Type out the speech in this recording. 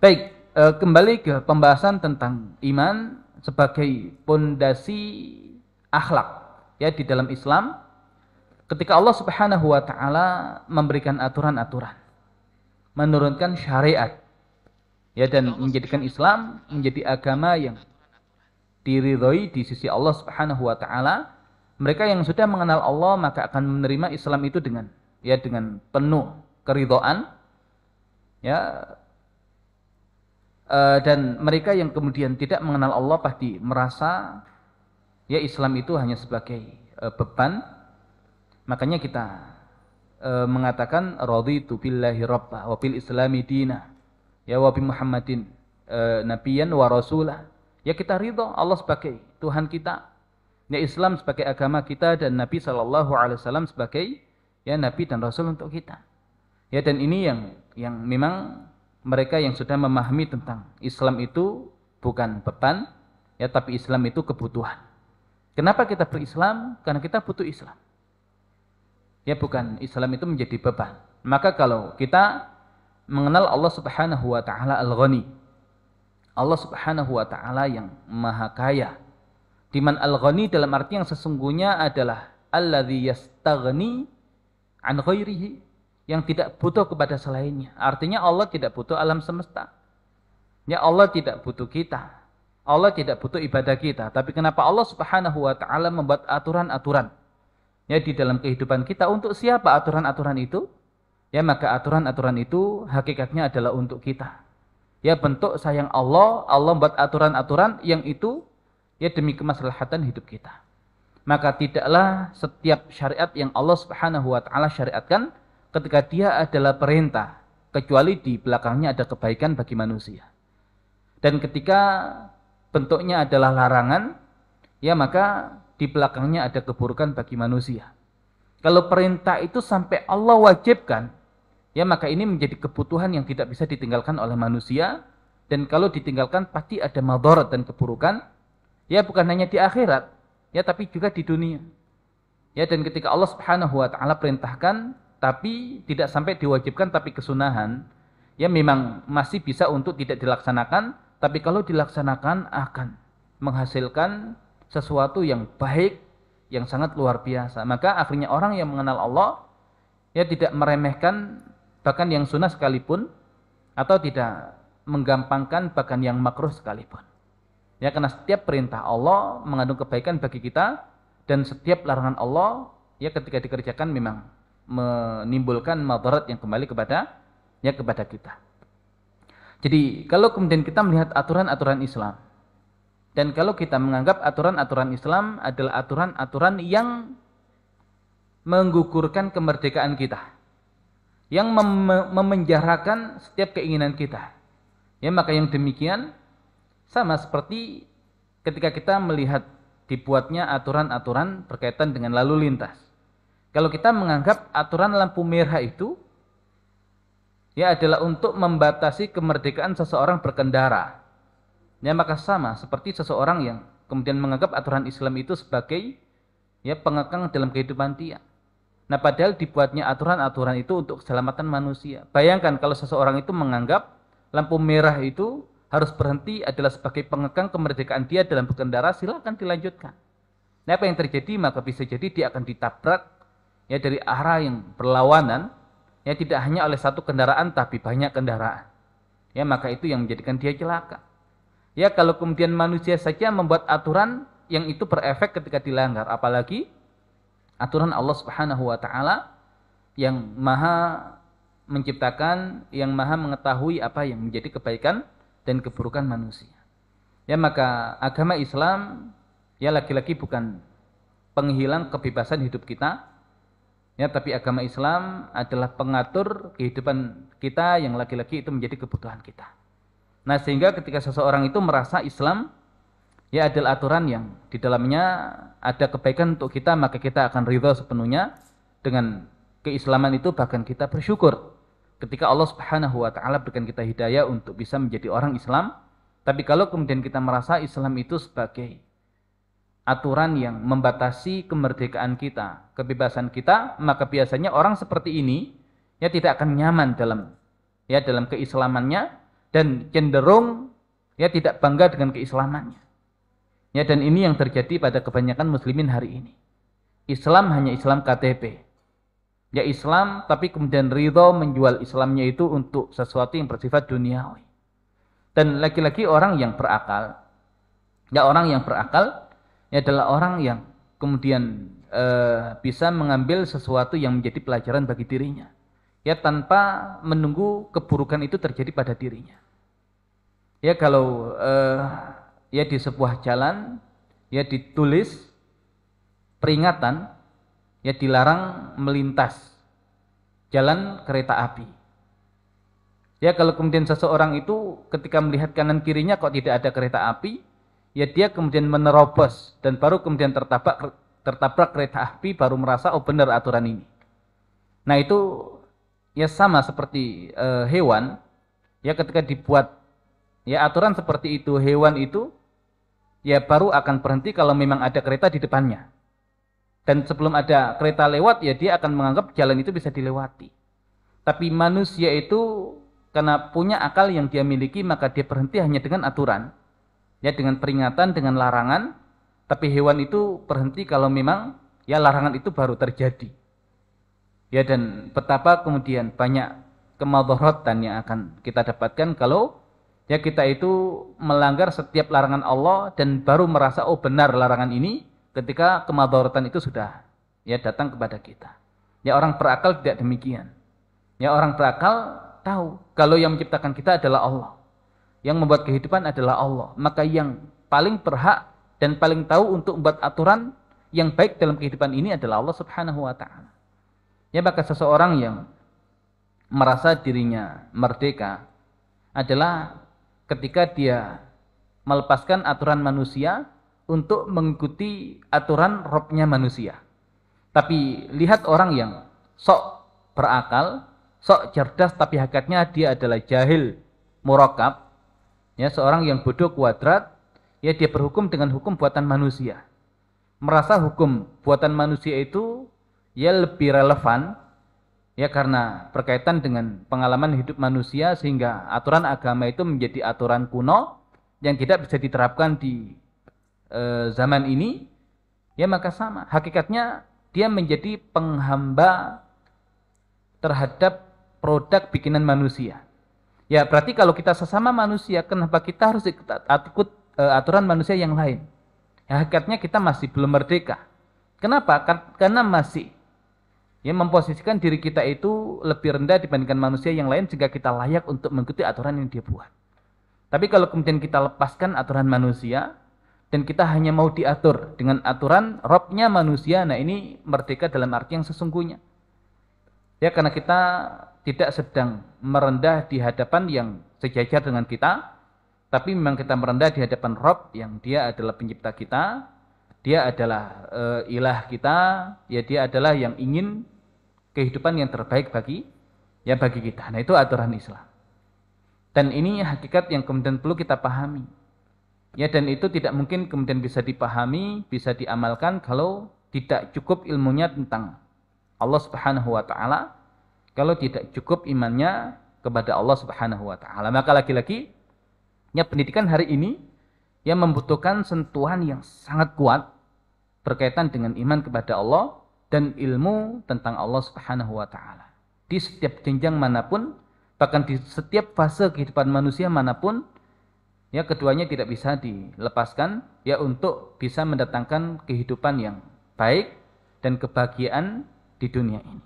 Baik, kembali ke pembahasan tentang iman sebagai pondasi akhlak ya di dalam Islam. Ketika Allah Subhanahu wa taala memberikan aturan-aturan, menurunkan syariat ya dan menjadikan Islam menjadi agama yang diridhoi di sisi Allah Subhanahu wa taala, mereka yang sudah mengenal Allah maka akan menerima Islam itu dengan penuh keridhaan ya. Dan mereka yang kemudian tidak mengenal Allah pasti merasa ya Islam itu hanya sebagai beban. Makanya kita mengatakan raditu billahi rabba wa bil islami dina ya wa bi Muhammadin nabiyyan wa rasulah. Ya kita ridho Allah sebagai Tuhan kita, ya Islam sebagai agama kita, dan Nabi SAW sebagai ya Nabi dan Rasul untuk kita. Ya, dan ini yang memang mereka yang sudah memahami tentang Islam itu bukan beban, ya, tapi Islam itu kebutuhan. Kenapa kita berislam? Karena kita butuh Islam. Ya, bukan Islam itu menjadi beban. Maka kalau kita mengenal Allah Subhanahu wa taala Al-Ghani, Allah Subhanahu wa taala yang Maha Kaya, di mana Al-Ghani dalam arti yang sesungguhnya adalah alladzi yastaghni an ghairihi, yang tidak butuh kepada selainnya. Artinya Allah tidak butuh alam semesta. Ya, Allah tidak butuh kita. Allah tidak butuh ibadah kita. Tapi kenapa Allah Subhanahu wa taala membuat aturan-aturan ya di dalam kehidupan kita? Untuk siapa aturan-aturan itu? Ya, maka aturan-aturan itu hakikatnya adalah untuk kita. Ya, bentuk sayang Allah, Allah membuat aturan-aturan yang itu ya demi kemaslahatan hidup kita. Maka tidaklah setiap syariat yang Allah Subhanahu wa taala syariatkan ketika dia adalah perintah, kecuali di belakangnya ada kebaikan bagi manusia. Dan ketika bentuknya adalah larangan, ya maka di belakangnya ada keburukan bagi manusia. Kalau perintah itu sampai Allah wajibkan, ya maka ini menjadi kebutuhan yang tidak bisa ditinggalkan oleh manusia. Dan kalau ditinggalkan pasti ada madarat dan keburukan, ya bukan hanya di akhirat, ya tapi juga di dunia. Ya, dan ketika Allah Subhanahu wa taala perintahkan tapi tidak sampai diwajibkan tapi kesunahan, ya memang masih bisa untuk tidak dilaksanakan, tapi kalau dilaksanakan akan menghasilkan sesuatu yang baik, yang sangat luar biasa. Maka akhirnya orang yang mengenal Allah ya tidak meremehkan bahkan yang sunnah sekalipun, atau tidak menggampangkan bahkan yang makruh sekalipun. Ya, karena setiap perintah Allah mengandung kebaikan bagi kita, dan setiap larangan Allah ya ketika dikerjakan memang menimbulkan madarat yang kembali kepada kita. Jadi kalau kemudian kita melihat aturan-aturan Islam, dan kalau kita menganggap aturan-aturan Islam adalah aturan-aturan yang menggugurkan kemerdekaan kita, yang memenjarakan setiap keinginan kita, ya maka yang demikian sama seperti ketika kita melihat dibuatnya aturan-aturan berkaitan dengan lalu lintas. Kalau kita menganggap aturan lampu merah itu ya adalah untuk membatasi kemerdekaan seseorang berkendara, ya maka sama seperti seseorang yang kemudian menganggap aturan Islam itu sebagai ya pengekang dalam kehidupan dia. Nah, padahal dibuatnya aturan-aturan itu untuk keselamatan manusia. Bayangkan kalau seseorang itu menganggap lampu merah itu harus berhenti adalah sebagai pengekang kemerdekaan dia dalam berkendara, silakan dilanjutkan. Nah, apa yang terjadi? Maka bisa jadi dia akan ditabrak ya dari arah yang berlawanan, ya tidak hanya oleh satu kendaraan tapi banyak kendaraan. Ya, maka itu yang menjadikan dia celaka. Ya, kalau kemudian manusia saja membuat aturan yang itu berefek ketika dilanggar, apalagi aturan Allah Subhanahu wa taala yang Maha menciptakan, yang Maha mengetahui apa yang menjadi kebaikan dan keburukan manusia. Ya, maka agama Islam ya lagi-lagi bukan penghilang kebebasan hidup kita. Ya, tapi agama Islam adalah pengatur kehidupan kita yang lagi-lagi itu menjadi kebutuhan kita. Nah, sehingga ketika seseorang itu merasa Islam ya adalah aturan yang di dalamnya ada kebaikan untuk kita, maka kita akan ridha sepenuhnya dengan keislaman itu, bahkan kita bersyukur ketika Allah Subhanahu wa taala berikan kita hidayah untuk bisa menjadi orang Islam. Tapi kalau kemudian kita merasa Islam itu sebagai aturan yang membatasi kemerdekaan kita, kebebasan kita, maka biasanya orang seperti ini ya tidak akan nyaman dalam keislamannya, dan cenderung ya tidak bangga dengan keislamannya. Ya, dan ini yang terjadi pada kebanyakan muslimin hari ini. Islam hanya Islam KTP. Ya Islam, tapi kemudian ridho menjual Islamnya itu untuk sesuatu yang bersifat duniawi. Dan lagi-lagi orang yang berakal, ya orang yang berakal ya adalah orang yang kemudian bisa mengambil sesuatu yang menjadi pelajaran bagi dirinya. Ya tanpa menunggu keburukan itu terjadi pada dirinya. Ya kalau ya di sebuah jalan ya ditulis peringatan ya dilarang melintas jalan kereta api. Ya kalau kemudian seseorang itu ketika melihat kanan kirinya kok tidak ada kereta api, ya dia kemudian menerobos dan baru kemudian tertabrak kereta api baru merasa oh benar aturan ini. Nah itu ya sama seperti hewan, ya ketika dibuat ya aturan seperti itu, hewan itu ya baru akan berhenti kalau memang ada kereta di depannya. Dan sebelum ada kereta lewat ya dia akan menganggap jalan itu bisa dilewati. Tapi manusia itu karena punya akal yang dia miliki maka dia berhenti hanya dengan aturan. Ya dengan peringatan, dengan larangan. Tapi hewan itu berhenti kalau memang ya larangan itu baru terjadi. Ya dan betapa kemudian banyak kemadharatan yang akan kita dapatkan kalau ya kita itu melanggar setiap larangan Allah dan baru merasa oh benar larangan ini ketika kemadharatan itu sudah ya datang kepada kita. Ya orang berakal tidak demikian. Ya orang berakal tahu kalau yang menciptakan kita adalah Allah. Yang membuat kehidupan adalah Allah. Maka yang paling berhak dan paling tahu untuk membuat aturan yang baik dalam kehidupan ini adalah Allah Subhanahu wa taala. Ya maka seseorang yang merasa dirinya merdeka adalah ketika dia melepaskan aturan manusia untuk mengikuti aturan Robnya manusia. Tapi lihat orang yang sok berakal, sok cerdas tapi hakikatnya dia adalah jahil murakab. Ya seorang yang bodoh kuadrat, ya dia berhukum dengan hukum buatan manusia. Merasa hukum buatan manusia itu ya lebih relevan ya karena berkaitan dengan pengalaman hidup manusia sehingga aturan agama itu menjadi aturan kuno yang tidak bisa diterapkan di zaman ini. Ya maka sama, hakikatnya dia menjadi penghamba terhadap produk bikinan manusia. Ya berarti kalau kita sesama manusia, kenapa kita harus ikut aturan manusia yang lain? Ya, hakikatnya kita masih belum merdeka. Kenapa? Karena masih ya memposisikan diri kita itu lebih rendah dibandingkan manusia yang lain sehingga kita layak untuk mengikuti aturan yang dia buat. Tapi kalau kemudian kita lepaskan aturan manusia dan kita hanya mau diatur dengan aturan Robnya manusia, nah ini merdeka dalam arti yang sesungguhnya. Ya karena kita tidak sedang merendah di hadapan yang sejajar dengan kita, tapi memang kita merendah di hadapan Rob yang dia adalah pencipta kita, dia adalah ilah kita, ya dia adalah yang ingin kehidupan yang terbaik bagi kita. Nah itu aturan Islam. Dan ini hakikat yang kemudian perlu kita pahami. Ya dan itu tidak mungkin kemudian bisa dipahami, bisa diamalkan kalau tidak cukup ilmunya tentang Allah Subhanahu wa taala, kalau tidak cukup imannya kepada Allah Subhanahu wa taala. Maka lagi-lagi ya pendidikan hari ini yang membutuhkan sentuhan yang sangat kuat berkaitan dengan iman kepada Allah dan ilmu tentang Allah Subhanahu wa taala. Di setiap jenjang manapun, bahkan di setiap fase kehidupan manusia manapun, ya keduanya tidak bisa dilepaskan ya untuk bisa mendatangkan kehidupan yang baik dan kebahagiaan di dunia ini.